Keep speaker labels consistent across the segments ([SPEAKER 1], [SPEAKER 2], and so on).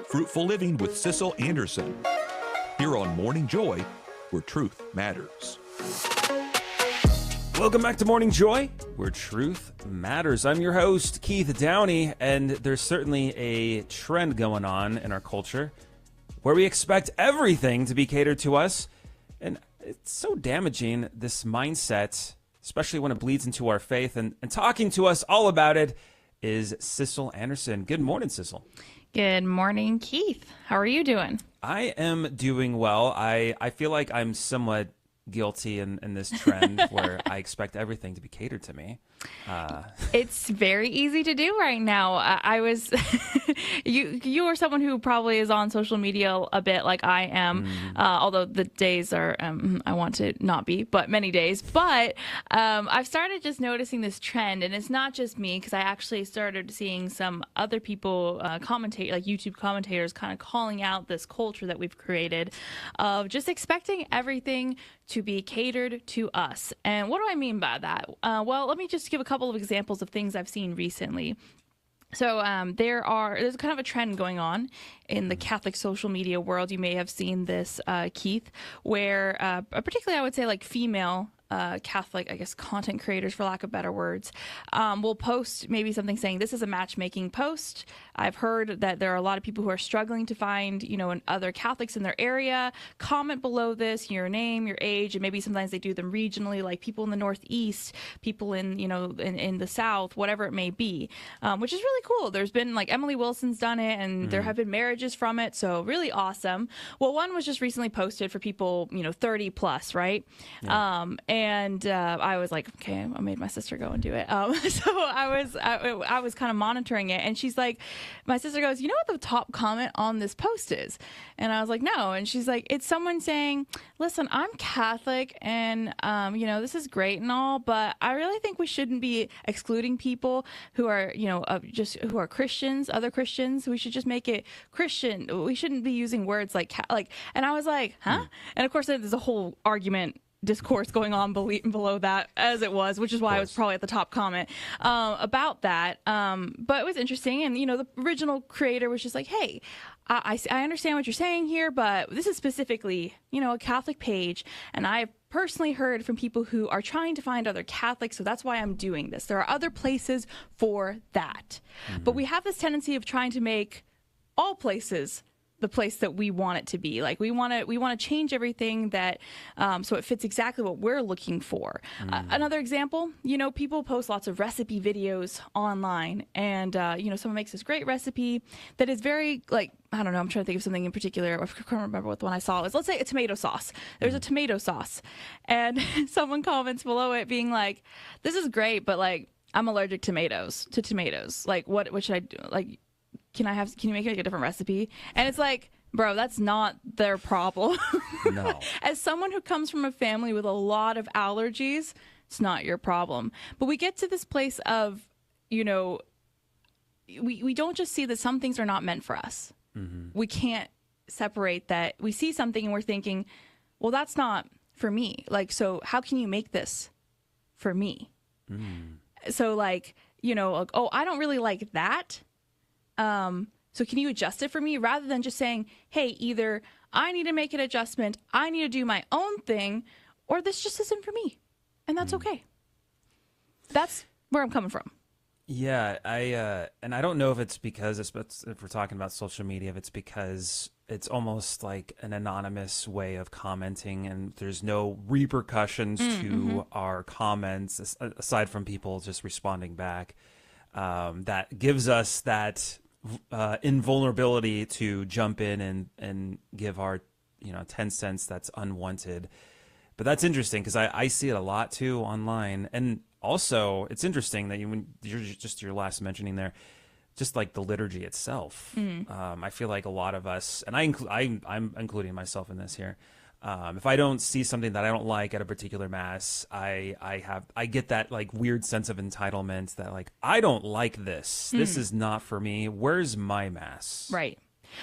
[SPEAKER 1] Fruitful Living with Sissel Anderson. Here on Morning Joy, where truth matters.
[SPEAKER 2] Welcome back to Morning Joy, where truth matters. I'm your host, Keith Downey, and there's certainly a trend going on in our culture where we expect everything to be catered to us. And it's so damaging, this mindset, especially when it bleeds into our faith. And talking to us all about it is Sissel Anderson. Good morning, Sissel.
[SPEAKER 3] Good morning, Keith. How are you doing?
[SPEAKER 2] I am doing well. I feel like I'm somewhat guilty in this trend where I expect everything to be catered to me.
[SPEAKER 3] It's very easy to do right now. I was you are someone who probably is on social media a bit like I am, although the days are I want to not be, but many days. But I've started just noticing this trend, and it's not just me, because I actually started seeing some other people commentate, like YouTube commentators, kind of calling out this culture that we've created of just expecting everything to be catered to us. And what do I mean by that? Well, let me just give a couple of examples of things I've seen recently. So there's kind of a trend going on in the Catholic social media world. You may have seen this, Keith, where particularly I would say like female Catholic, I guess, content creators, for lack of better words, will post maybe something saying, this is a matchmaking post. I've heard that there are a lot of people who are struggling to find, other Catholics in their area. Comment below this, your name, your age, and maybe sometimes they do them regionally, like people in the Northeast, people in, in the South, whatever it may be, which is really cool. There's been, like, Emily Wilson's done it, and there have been marriages from it, so really awesome. Well, one was just recently posted for people, 30 plus, right? Yeah. And I was like, okay, I made my sister go and do it. So I was kind of monitoring it, and she's like, my sister goes, you know what the top comment on this post is? And I was like, no. And she's like, it's someone saying, listen, I'm Catholic, and this is great and all, but I really think we shouldn't be excluding people who are, who are Christians, other Christians. We should just make it Christian. We shouldn't be using words like. And I was like, huh? And of course, there's a whole argument, discourse going on below that, as it was, which is why I was probably at the top comment about that. But it was interesting, and the original creator was just like, hey, I understand what you're saying here, but this is specifically a Catholic page, and I've personally heard from people who are trying to find other Catholics, so that's why I'm doing this. There are other places for that. But we have this tendency of trying to make all places the place that we want it to be. Like, we want to change everything that so it fits exactly what we're looking for. Another example, people post lots of recipe videos online, and someone makes this great recipe that is very, like, I don't know, I'm trying to think of something in particular. I can't remember what the one I saw was. Let's say a tomato sauce. There's a tomato sauce, and someone comments below it being like, this is great, but, like, I'm allergic to tomatoes. Like, what should I do? Like, can you make like a different recipe? And it's like, bro, that's not their problem.
[SPEAKER 2] No. As
[SPEAKER 3] someone who comes from a family with a lot of allergies, it's not your problem. But we get to this place of, we don't just see that some things are not meant for us. We can't separate that. We see something and we're thinking, well, that's not for me. Like, so how can you make this for me? So, like, oh, I don't really like that. So can you adjust it for me, rather than just saying, hey, either I need to make an adjustment, I need to do my own thing, or this just isn't for me. And that's okay. That's where I'm coming from.
[SPEAKER 2] Yeah, I don't know if it's because, if we're talking about social media, if it's because it's almost like an anonymous way of commenting, and there's no repercussions to our comments aside from people just responding back. That gives us that invulnerability to jump in and give our 10 cents that's unwanted. But that's interesting, because I see it a lot too online. And also it's interesting that when you're just your last mentioning there, just like the liturgy itself. I feel like a lot of us, and I'm including myself in this here, if I don't see something that I don't like at a particular mass, I get that like weird sense of entitlement that, like, I don't like this. This is not for me. Where's my mass?
[SPEAKER 3] Right.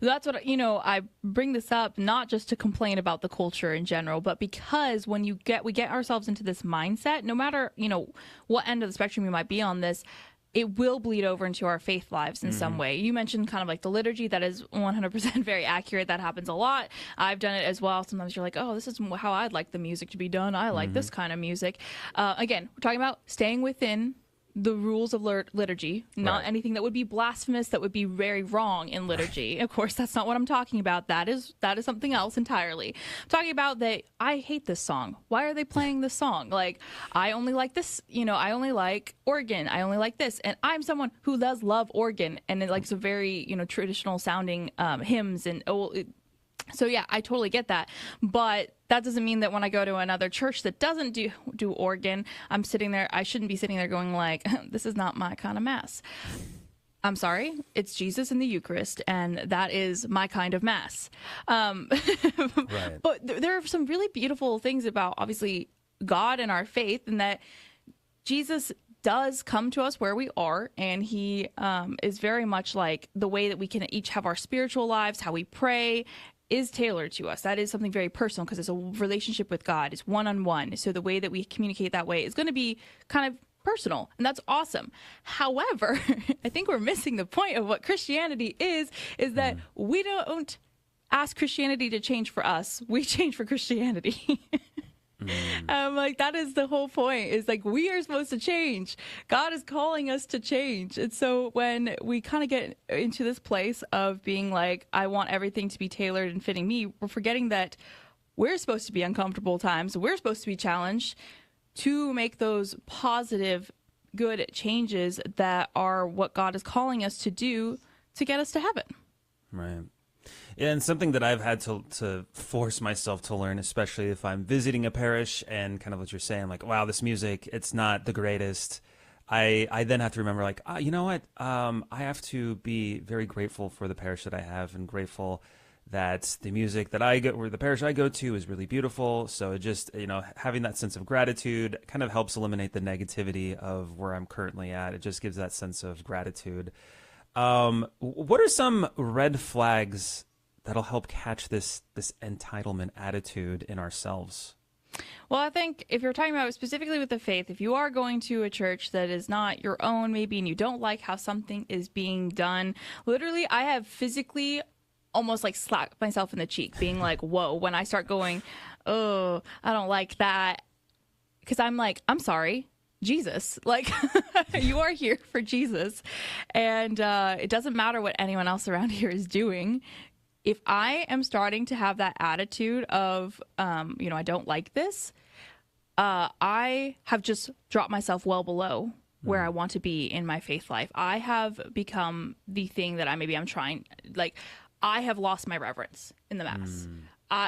[SPEAKER 3] That's what, I bring this up not just to complain about the culture in general, but because when we get ourselves into this mindset, no matter, what end of the spectrum you might be on this, it will bleed over into our faith lives in some way. You mentioned kind of like the liturgy. That is 100% very accurate. That happens a lot. I've done it as well. Sometimes you're like, oh, this is how I'd like the music to be done. I like this kind of music. Again, we're talking about staying within the rules of liturgy, not anything that would be blasphemous, that would be very wrong in liturgy. Of course, that's not what I'm talking about. That is something else entirely. I'm talking about that I hate this song. Why are they playing this song? Like, I only like this, I only like organ. I only like this. And I'm someone who does love organ, and it likes a very, traditional sounding hymns and so yeah, I totally get that. But that doesn't mean that when I go to another church that doesn't do organ, I'm sitting there, I shouldn't be sitting there going like, this is not my kind of mass. I'm sorry, it's Jesus in the Eucharist, and that is my kind of mass. Right. But there are some really beautiful things about, obviously, God and our faith, and that Jesus does come to us where we are, and he is very much like the way that we can each have our spiritual lives, how we pray, is tailored to us. That is something very personal because it's a relationship with God. It's one-on-one. So the way that we communicate that way is going to be kind of personal, and that's awesome. However, I think we're missing the point of what Christianity is that we don't ask Christianity to change for us. We change for Christianity. Like, that is the whole point, is like, we are supposed to change. God is calling us to change. And so when we kind of get into this place of being like, I want everything to be tailored and fitting me, we're forgetting that we're supposed to be uncomfortable times. We're supposed to be challenged to make those positive, good changes that are what God is calling us to do to get us to heaven.
[SPEAKER 2] Right. Yeah, and something that I've had to force myself to learn, especially if I'm visiting a parish and kind of what you're saying, like, wow, this music, it's not the greatest. I then have to remember, like, you know what? I have to be very grateful for the parish that I have, and grateful that the music that I go, or the parish I go to, is really beautiful. So it just, having that sense of gratitude kind of helps eliminate the negativity of where I'm currently at. It just gives that sense of gratitude. What are some red flags that'll help catch this entitlement attitude in ourselves?
[SPEAKER 3] Well, I think if you're talking about specifically with the faith, if you are going to a church that is not your own, maybe, and you don't like how something is being done, literally, I have physically almost like slapped myself in the cheek, being like, whoa, when I start going, oh, I don't like that. Because I'm like, I'm sorry, Jesus, like, you are here for Jesus. And it doesn't matter what anyone else around here is doing. If I am starting to have that attitude of, I don't like this, I have just dropped myself well below where I want to be in my faith life. I have become the thing that I'm trying, like, I have lost my reverence in the Mass.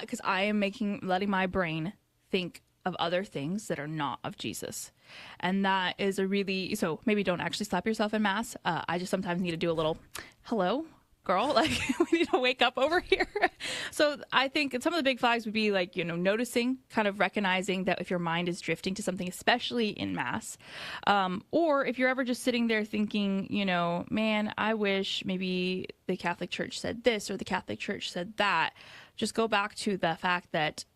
[SPEAKER 3] Because I am letting my brain think of other things that are not of Jesus. And that is so maybe don't actually slap yourself in Mass. I just sometimes need to do a little, hello, girl, like, we need to wake up over here. So I think some of the big flags would be like, noticing, kind of recognizing that if your mind is drifting to something, especially in Mass, or if you're ever just sitting there thinking, man, I wish maybe the Catholic Church said this or the Catholic Church said that, just go back to the fact that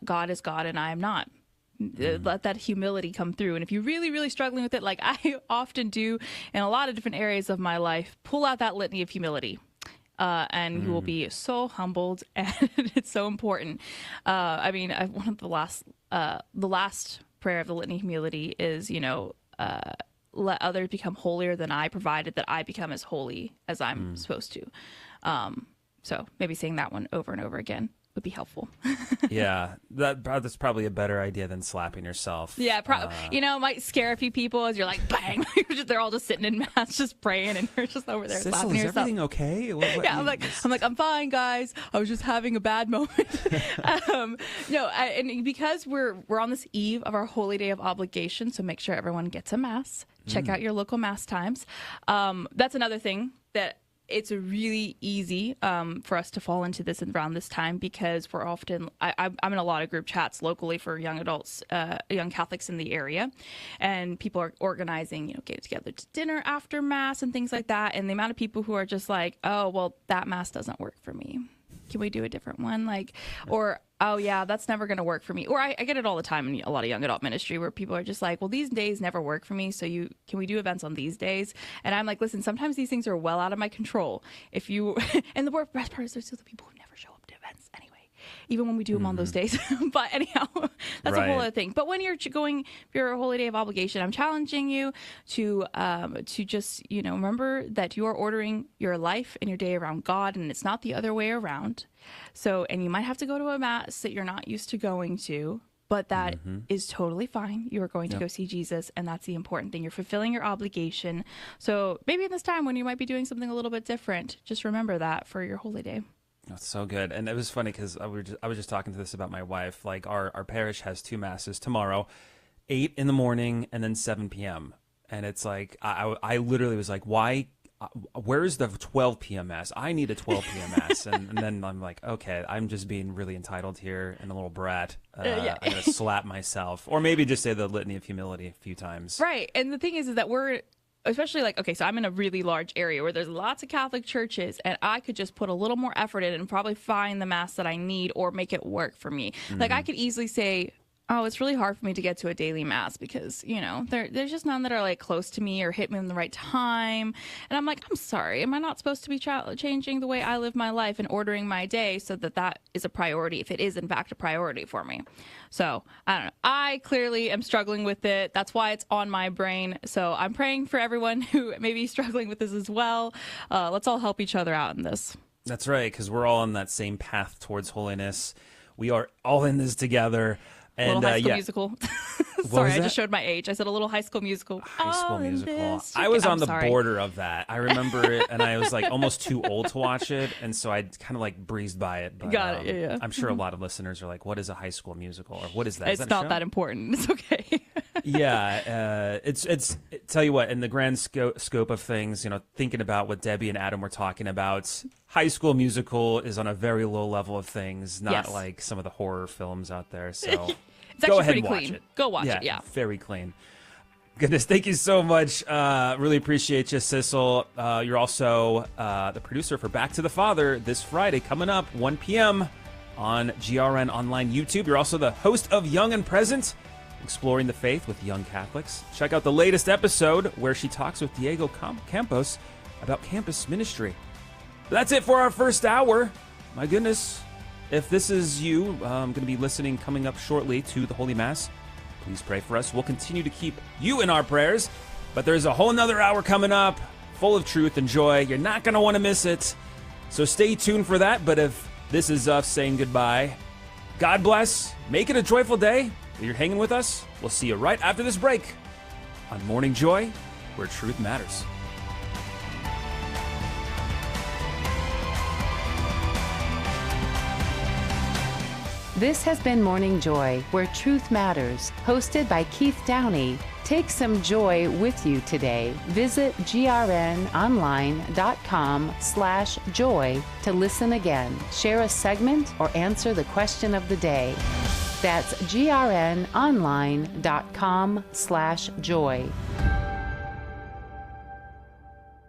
[SPEAKER 3] God is God and I am not. Let that humility come through. And if you're really, really struggling with it, like I often do in a lot of different areas of my life, pull out that litany of humility. And you will be so humbled, and it's so important. One of the last prayer of the Litany of Humility is, let others become holier than I, provided that I become as holy as I'm supposed to. So maybe saying that one over and over again would be helpful.
[SPEAKER 2] Yeah, that's probably a better idea than slapping yourself.
[SPEAKER 3] Yeah, might scare a few people as you're like, bang, they're all just sitting in Mass, just praying, and you're just over there
[SPEAKER 2] Sissel,
[SPEAKER 3] slapping yourself.
[SPEAKER 2] Is everything okay?
[SPEAKER 3] Yeah, I'm fine, guys. I was just having a bad moment. And because we're on this eve of our holy day of obligation, so make sure everyone gets a Mass. Check out your local Mass times. That's another thing that it's really easy for us to fall into this around this time, because we're often, I'm in a lot of group chats locally for young adults, young Catholics in the area, and people are organizing, getting together to dinner after Mass and things like that. And the amount of people who are just like, oh, well, that Mass doesn't work for me. can we do a different one? Like, or, oh yeah, that's never going to work for me. Or I get it all the time in a lot of young adult ministry where people are just like, well, these days never work for me. So can we do events on these days? And I'm like, listen, sometimes these things are well out of my control. If you, and the best part is there's still the people who never show up to events anyway, even when we do them on those days. But anyhow, that's a whole other thing. But when you're going for your holy day of obligation, I'm challenging you to just, remember that you are ordering your life and your day around God, and it's not the other way around. So, and you might have to go to a mass that you're not used to going to, but that is totally fine. You are going to go see Jesus, and that's the important thing. You're fulfilling your obligation. So maybe in this time when you might be doing something a little bit different, just remember that for your holy day.
[SPEAKER 2] That's so good. And it was funny because I was just talking to this about my wife. Like our parish has 2 masses tomorrow, 8 in the morning and then 7 p.m. And it's like, I literally was like, why? Where's the 12 p.m. mass? I need a 12 p.m. mass. And then I'm like, okay, I'm just being really entitled here and a little brat. I'm going to slap myself. Or maybe just say the litany of humility a few times.
[SPEAKER 3] Right. And the thing is that we're, especially like, okay, so I'm in a really large area where there's lots of Catholic churches, and I could just put a little more effort in and probably find the mass that I need or make it work for me. Like I could easily say, oh, it's really hard for me to get to a daily mass because, there's just none that are like close to me or hit me in the right time. And I'm like, I'm sorry. Am I not supposed to be changing the way I live my life and ordering my day so that is a priority, if it is in fact a priority for me? So I don't know. I clearly am struggling with it. That's why it's on my brain. So I'm praying for everyone who may be struggling with this as well. Let's all help each other out in this.
[SPEAKER 2] That's right, because we're all on that same path towards holiness. We are all in this together. And,
[SPEAKER 3] Little High School Musical. Sorry, I just showed my age. I said a Little High School Musical.
[SPEAKER 2] High School Musical. I was on the border of that. I remember it, and I was like almost too old to watch it, and so I kind of like breezed by it. But,
[SPEAKER 3] Got it. Yeah.
[SPEAKER 2] I'm sure a lot of listeners are like, "What is a High School Musical?" Or "What is that?"
[SPEAKER 3] It's not that important. It's okay.
[SPEAKER 2] Yeah, it's. Tell you what, in the grand scope of things, thinking about what Debbie and Adam were talking about, High School Musical is on a very low level of things, not like some of the horror films out there. So
[SPEAKER 3] it's
[SPEAKER 2] go
[SPEAKER 3] actually
[SPEAKER 2] ahead
[SPEAKER 3] pretty
[SPEAKER 2] and watch
[SPEAKER 3] clean.
[SPEAKER 2] it.
[SPEAKER 3] Go watch it. Yeah,
[SPEAKER 2] very clean. Goodness, thank you so much. Really appreciate you, Sissel. You're also the producer for Back to the Father this Friday coming up, 1 p.m. on GRN Online YouTube. You're also the host of Young and Present, exploring the faith with young Catholics. Check out the latest episode where she talks with Diego Campos about campus ministry. That's it for our first hour. My goodness, if this is you, I'm going to be listening coming up shortly to the Holy Mass. Please pray for us. We'll continue to keep you in our prayers, but there's a whole nother hour coming up full of truth and joy. You're not going to want to miss it. So stay tuned for that. But if this is us saying goodbye, God bless. Make it a joyful day. If you're hanging with us, we'll see you right after this break on Morning Joy, where truth matters.
[SPEAKER 4] This has been Morning Joy, where truth matters, hosted by Keith Downey. Take some joy with you today. Visit grnonline.com/joy to listen again, share a segment, or answer the question of the day. That's grnonline.com/joy.